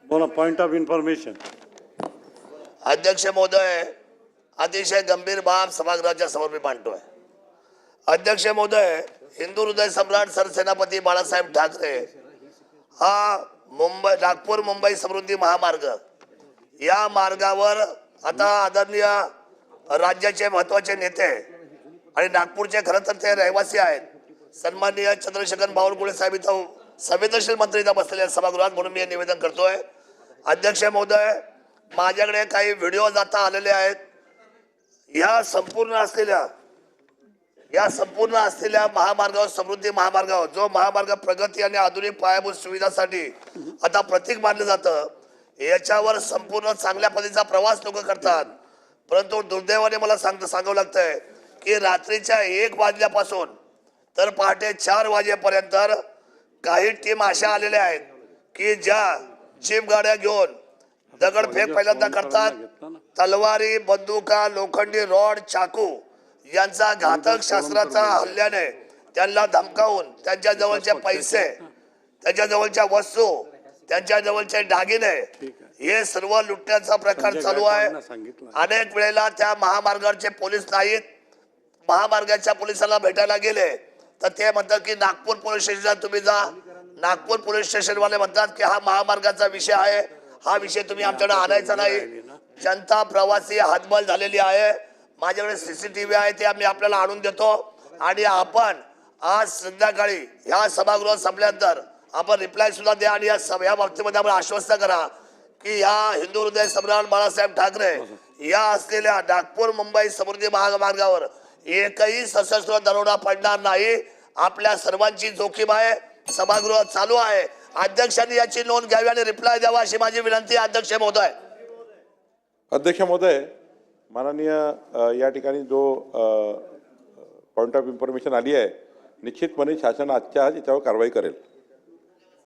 बोला, point of information. अध्यक्ष महोदय, अतिशय गंभीर बाब सभागृहाच्या समोर मी मांडतोय. अध्यक्ष महोदय, हिंदू हृदय सम्राट सरसेनापती बाळासाहेब ठाकरे हा नागपूर मुंबई समृद्धी महामार्ग या मार्गावर आता आदरणीय राज्याचे महत्वाचे नेते आणि नागपूरचे खरं तर ते रहिवासी आहेत, सन्माननीय चंद्रशेखर बावनकुळे साहेब इथं संवेदनशील मंत्री इथं बसलेले सभागृहात, म्हणून मी हे निवेदन करतोय. अध्यक्ष महोदय, माझ्याकडे काही व्हिडिओ आता आलेले आहेत. या संपूर्ण असलेल्या महामार्गावर, समृद्धी महामार्गावर, जो महामार्ग प्रगती आणि आधुनिक पायाभूत सुविधासाठी आता प्रतीक मानलं जातं, याच्यावर संपूर्ण चांगल्या पद्धतीचा प्रवास लोक करतात. परंतु दुर्दैवाने मला सांगावं लागतंय की रात्रीच्या 1 वाजल्यापासून तर पहाटे 4 वाजेपर्यंत काही टीम अशा आलेल्या आहेत की ज्या जीप गाड्या घेऊन दगडफेक पहिल्यांदा करतात, तलवारी, बंदुका, लोखंडी रॉड, चाकू यांचा घातक शस्त्राचा हल्ल्याने त्यांना धमकावून त्यांच्या जवळचे पैसे, त्यांच्या जवळच्या वस्तू, त्यांच्या जवळचे दागिने हे सर्व लुटण्याचा प्रकार चालू आहे. अनेक वेळेला त्या महामार्गावरचे पोलीस नाहीत, महामार्गाच्या पोलिसांना भेटायला गेले तर ते म्हणतात की नागपूर पोलीस स्टेशनला तुम्ही जा. नागपूर पोलीस स्टेशन वाले म्हणतात की हा महामार्गाचा विषय आहे, हा विषय तुम्ही आमच्याकडे आणायचा नाही. जनता प्रवासी हातबल झालेली आहे. माझ्याकडे सीसीटीव्ही आहे, ते आम्ही आपल्याला आणून देतो. आणि आपण आज संध्याकाळी ह्या सभागृह संपल्यानंतर आपण रिप्लाय सुद्धा द्या आणि या बाबतीमध्ये आपण आश्वस्त करा की या हिंदू हृदय सम्राट बाळासाहेब ठाकरे या असलेल्या नागपूर मुंबई समृद्धी महामार्गावर एकही सशस्त्र दरोडा पडणार नाही. आपल्या सर्वांची जोखीम आहे. सभागृह चालू आहे. अध्यक्षांनी याची नोंद घ्यावी आणि रिप्लाय द्यावा अशी माझी विनंती. अध्यक्ष महोदय. अध्यक्ष महोदय, माननीय या ठिकाणी जो पॉइंट ऑफ इन्फॉर्मेशन आली आहे, निश्चितपणे शासन आजच्या आज याच्यावर कारवाई करेल.